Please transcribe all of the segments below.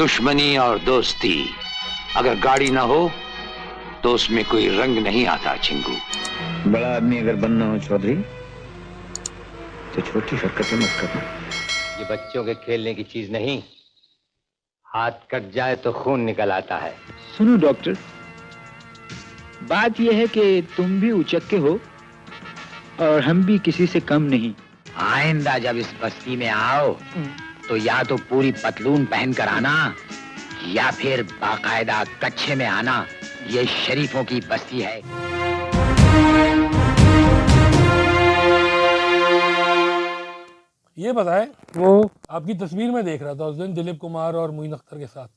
दुश्मनी और दोस्ती, अगर गाड़ी ना हो तो उसमें कोई रंग नहीं आता चिंगू। बड़ा आदमी अगर बनना हो चौधरी तो छोटी हरकतें मत करना। ये बच्चों के खेलने की चीज नहीं, हाथ कट जाए तो खून निकल आता है। सुनो डॉक्टर, बात यह है कि तुम भी उचक्के हो और हम भी किसी से कम नहीं। आइंदा जब इस बस्ती में आओ तो या तो पूरी पतलून पहन कर आना या फिर बाकायदा कच्छे में आना। ये शरीफों की बस्ती है। ये बताएं, वो आपकी तस्वीर में देख रहा था उस दिन दिलीप कुमार और मोइन अख्तर के साथ,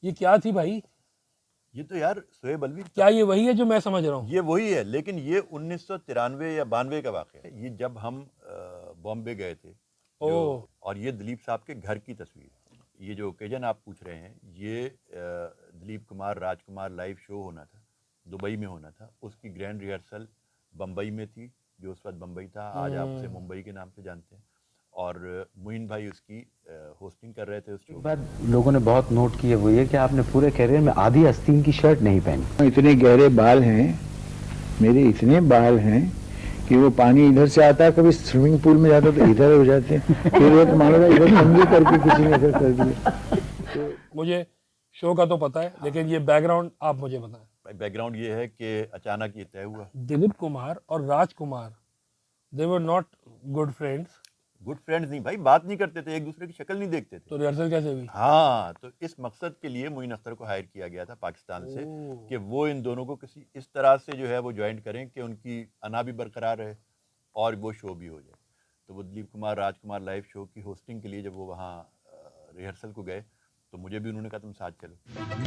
ये क्या थी भाई? ये तो यार शोएब अलवी, क्या ये वही है जो मैं समझ रहा हूँ? ये वही है, लेकिन ये 1993 या 92 का वाक़या है। ये जब हम बॉम्बे गए थे और ये दिलीप साहब के घर की तस्वीर। ये जो ओकेजन आप पूछ रहे हैं, ये दिलीप कुमार राजकुमार लाइव शो होना था, दुबई में होना था। उसकी ग्रैंड रिहर्सल बम्बई में थी, जो उस वक्त बम्बई था, आज आप उसे मुंबई के नाम से जानते हैं। और मोइन भाई उसकी होस्टिंग कर रहे थे उस शो। बात लोगों ने बहुत नोट की है वो ये कि आपने पूरे कैरियर में आधी आस्तीन की शर्ट नहीं पहनी। इतने गहरे बाल हैं मेरे, इतने बाल हैं कि वो पानी इधर से आता है, कभी स्विमिंग पूल में जाता तो इधर हो जाते हैं, फिर वो मानो इधर कंघी करके किसी ने इधर कर दिया। मुझे शो का तो पता है, लेकिन ये बैकग्राउंड आप मुझे बताएं। बैकग्राउंड ये है कि अचानक ये तय हुआ। दिलीप कुमार और Rajkumar, they were not good friends. Good friends नहीं भाई, बात नहीं करते थे, एक दूसरे की शक्ल नहीं देखते थे। तो रिहर्सल कैसे हुई? हाँ, तो इस मकसद के लिए मोइन अख्तर को हायर किया गया था पाकिस्तान से, कि वो इन दोनों को किसी इस तरह से जो है वो ज्वाइन करें कि उनकी अना भी बरकरार रहे और वो शो भी हो जाए। तो वो दिलीप कुमार राजकुमार लाइव शो की होस्टिंग के लिए जब वो वहाँ रिहर्सल को गए तो मुझे भी उन्होंने कहा तुम साथ चलो।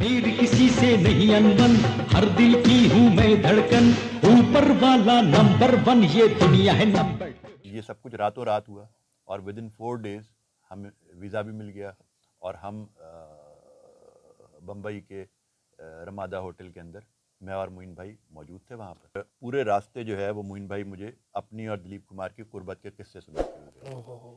मेरी किसी से नहीं अनबन, हर दिल की हूँ मैं धड़कन, ऊपर वाला नंबर 1, ये दुनिया है नंबर। ये सब कुछ रातों रात हुआ और विद इन 4 डेज हमें वीज़ा भी मिल गया और हम बम्बई के रमादा होटल के अंदर मैं और मोइन भाई मौजूद थे वहाँ पर। पूरे रास्ते जो है वो मोइन भाई मुझे अपनी और दिलीप कुमार की कुर्बत के किस्से सुनाते हुए,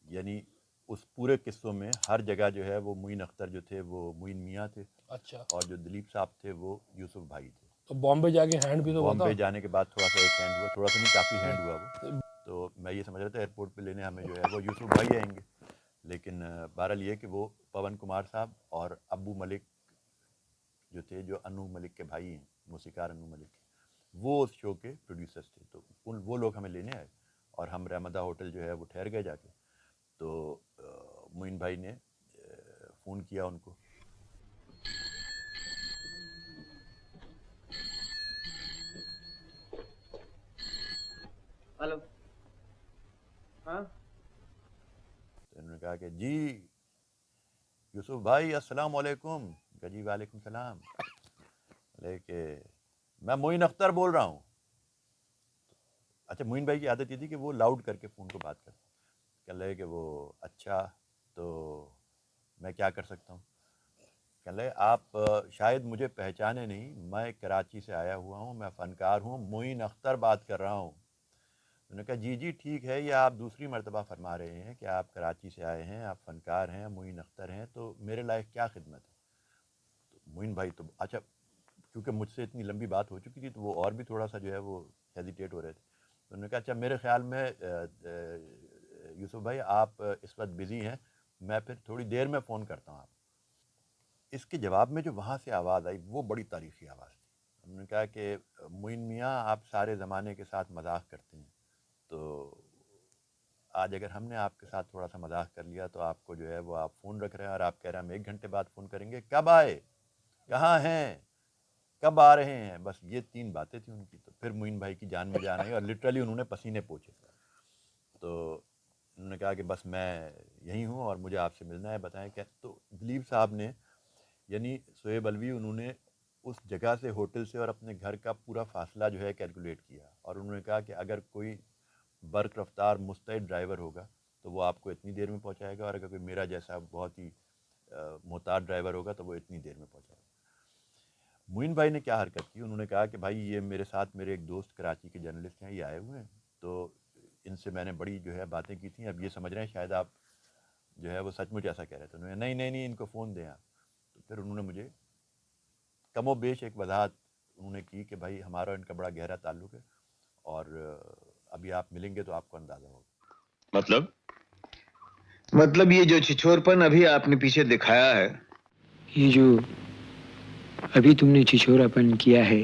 यानी उस पूरे किस्सों में हर जगह जो है वो मोइन अख्तर जो थे वो मोइन मियाँ थे। अच्छा। और जो दिलीप साहब थे वो यूसुफ भाई थे। तो बॉम्बे जाके हैंड भी तो हुआ था? बॉम्बे जाने के बाद थोड़ा सा एक हैंड हुआ, थोड़ा सा नहीं काफ़ी हैंड हुआ वो। तो मैं ये समझ रहा था एयरपोर्ट पे लेने हमें जो है वो यूसुफ भाई आएंगे, लेकिन बहरहाल ये कि वो पवन कुमार साहब और अब्बू मलिक जो थे, जो अनु मलिक के भाई हैं, मौसीकार अनु मलिक, वो उस शो के प्रोड्यूसर्स थे। तो वो लोग हमें लेने आए और हम रहमदा होटल जो है वो ठहर गए जाके। तो मोइन भाई ने फ़ोन किया उनको। हेलो, हाँ? तो उन्होंने कहा कि जी यूसुफ भाई अस्सलाम वालेकुम। कहा जी वालेकुम सलाम। लेके मैं मोइन अख्तर बोल रहा हूँ। अच्छा, मोइन भाई की आदत ये थी कि वो लाउड करके फ़ोन को बात करते। कह रहे कि वो अच्छा, तो मैं क्या कर सकता हूँ? कह रहे आप शायद मुझे पहचाने नहीं, मैं कराची से आया हुआ हूँ, मैं फ़नकार हूँ, मोइन अख्तर बात कर रहा हूँ। उन्होंने कहा जी जी ठीक है, ये आप दूसरी मरतबा फरमा रहे हैं कि आप कराची से आए हैं, आप फ़नकार हैं, मोइन अख्तर हैं, तो मेरे लायक क्या खिदमत है? तो मोइन भाई तो अच्छा, क्योंकि मुझसे इतनी लंबी बात हो चुकी थी तो वो और भी थोड़ा सा जो है वो हेजिटेट हो रहे थे। तो उन्होंने कहा अच्छा मेरे ख्याल में यूसुफ भाई आप इस वक्त बिज़ी हैं, मैं फिर थोड़ी देर में फ़ोन करता हूँ आप। इसके जवाब में जो वहाँ से आवाज़ आई वो बड़ी तारीख़ी आवाज़ थी। उन्होंने कहा कि मोइन मियाँ आप सारे ज़माने के साथ मजाक करते हैं, तो आज अगर हमने आपके साथ थोड़ा सा मजाक कर लिया तो आपको जो है वो आप फ़ोन रख रहे हैं और आप कह रहे हैं हम 1 घंटे बाद फ़ोन करेंगे, कब आए, कहाँ हैं, कब आ रहे हैं? बस ये 3 बातें थी उनकी। तो फिर मोइन भाई की जान में जान आई और लिटरली उन्होंने पसीने पोंछे। तो उन्होंने कहा कि बस मैं यहीं हूँ और मुझे आपसे मिलना है, बताएं क्या। तो दिलीप साहब ने, यानी शोएब अलवी, उन्होंने उस जगह से, होटल से और अपने घर का पूरा फासला जो है कैलकुलेट किया और उन्होंने कहा कि अगर कोई बर्क रफ्तार मुस्तैद ड्राइवर होगा तो वो आपको इतनी देर में पहुंचाएगा और अगर कोई मेरा जैसा बहुत ही मोहताज ड्राइवर होगा तो वो इतनी देर में पहुंचाएगा। मोइन भाई ने क्या हरकत की, उन्होंने कहा कि भाई ये मेरे साथ मेरे एक दोस्त कराची के जर्नलिस्ट हैं, ये आए हुए हैं, तो इनसे मैंने बड़ी जो है बातें की थी, अब ये समझ रहे हैं शायद आप जो है वो सचमुच ऐसा कह रहे थे। उन्होंने नहीं नहीं नहीं इनको फ़ोन दें आप। तो फिर उन्होंने मुझे कमोबेश एक वजाहत उन्होंने की कि भाई हमारा और इनका बड़ा गहरा ताल्लुक़ है और अभी आप मिलेंगे तो आपको अंदाज़ा होगा। मतलब ये जो छिछोरपन अभी आपने पीछे दिखाया है, ये जो अभी तुमने छिछोरापन किया है,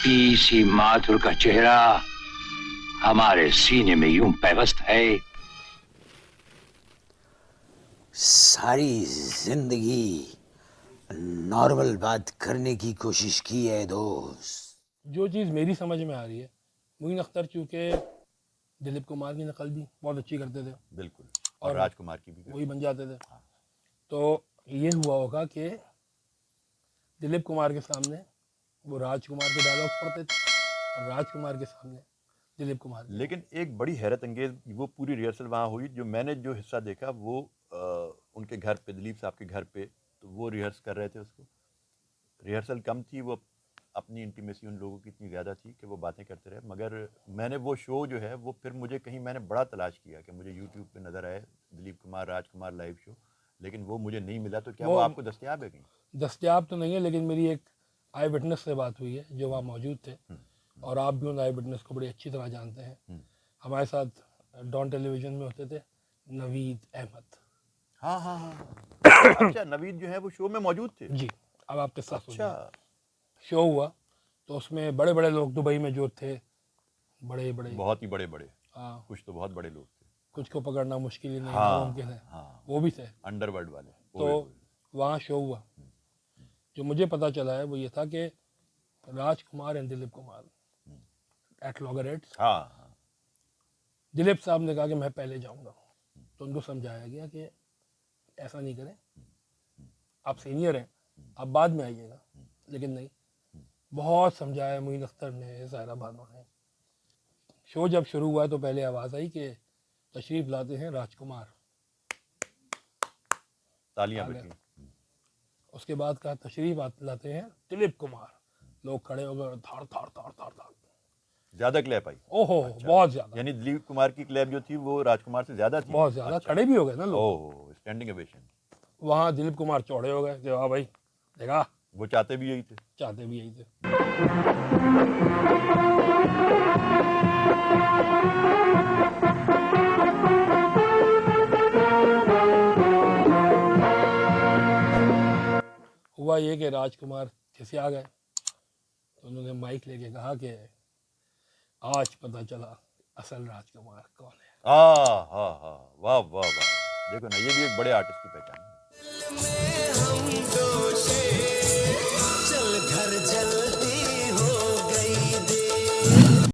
पीसी माथुर का चेहरा हमारे सीने में यूं पैवस्त है। सारी जिंदगी नॉर्मल बात करने की कोशिश की है दोस्त। जो चीज़ मेरी समझ में आ रही है, मोइन अख्तर चूँकि दिलीप कुमार की नकल भी बहुत अच्छी करते थे, बिल्कुल, और राजकुमार की भी वही बन जाते थे। तो ये हुआ होगा कि दिलीप कुमार के सामने वो राजकुमार के डायलॉग्स पढ़ते थे और राजकुमार के सामने दिलीप कुमार। लेकिन एक बड़ी हैरत अंगेज वो पूरी रिहर्सल वहाँ हुई, जो मैंने जो हिस्सा देखा वो उनके घर पे, दिलीप साहब के घर पे, तो वो रिहर्स कर रहे थे उसको। रिहर्सल कम थी, वो अपनी इंटीमेसी उन लोगों की इतनी ज़्यादा थी कि वो बातें करते रहे। मगर मैंने वो शो जो है वो फिर मुझे कहीं मैंने बड़ा तलाश किया कि मुझे यूट्यूब पे नज़र आए दिलीप कुमार राजकुमार लाइव शो, लेकिन वो मुझे नहीं मिला। तो क्या वो आपको दस्तयाब है कहीं? दस्तयाब तो नहीं है, लेकिन मेरी एक आई विटनेस से बात हुई है जो वहाँ मौजूद थे, और आप भी उन आई विटनेस को बड़ी अच्छी तरह जानते हैं। हमारे साथ डॉन टेलीविज़न में होते थे नवीद अहमद। हाँ हाँ हाँ अच्छा, नवीद जो है वो शो में मौजूद थे जी। अब आप किस्सा अच्छा। सुनिए। शो हुआ तो उसमें बड़े बड़े लोग दुबई में जो थे, बड़े बड़े, बहुत ही बड़े बड़े, हाँ, कुछ तो बहुत बड़े लोग थे, कुछ को पकड़ना मुश्किल ही नहीं, हाँ, मुमकिन है, हाँ, वो भी थे, अंडरवर्ल्ड वाले। तो वहाँ शो हुआ। जो मुझे पता चला है वो ये था कि राजकुमार एंड दिलीप कुमार एट लॉगरेट्स, हाँ, दिलीप साहब ने कहा कि मैं पहले जाऊंगा, तो उनको समझाया गया कि ऐसा नहीं करें, आप सीनियर हैं, आप बाद में आइएगा। लेकिन नहीं, बहुत समझाया मोइन अख्तर ने, ज़ाहिरा बानो ने। शो जब शुरू हुआ तो पहले आवाज़ आई कि तशरीफ़ लाते हैं राजकुमार, तालियां बजी। उसके बाद कहा तशरीफ़ लाते हैं दिलीप कुमार। लोग खड़े हो गए, थाड़ थाड़ थाड़ थाड़ थाड़, ज्यादा क्लैप आई। ओहो अच्छा। बहुत ज़्यादा, यानी दिलीप कुमार की क्लैप जो थी वो राजकुमार से ज्यादा थी, बहुत ज़्यादा। अच्छा। खड़े भी हो गए ना लोग, ओह, स्टैंडिंग ओवेशन। वहाँ दिलीप कुमार चौड़े हो गए कि वाह भाई, देखा, वो चाहते भी यही थे, चाहते भी यही थे। हुआ ये कि राजकुमार खिसिया गए, तो उन्होंने माइक लेके कहा कि आज पता चला असल राजकुमार कौन है। हाँ हाँ हाँ, वाह वाह वाह। देखो ना, ये भी एक बड़े आर्टिस्ट की पहचान।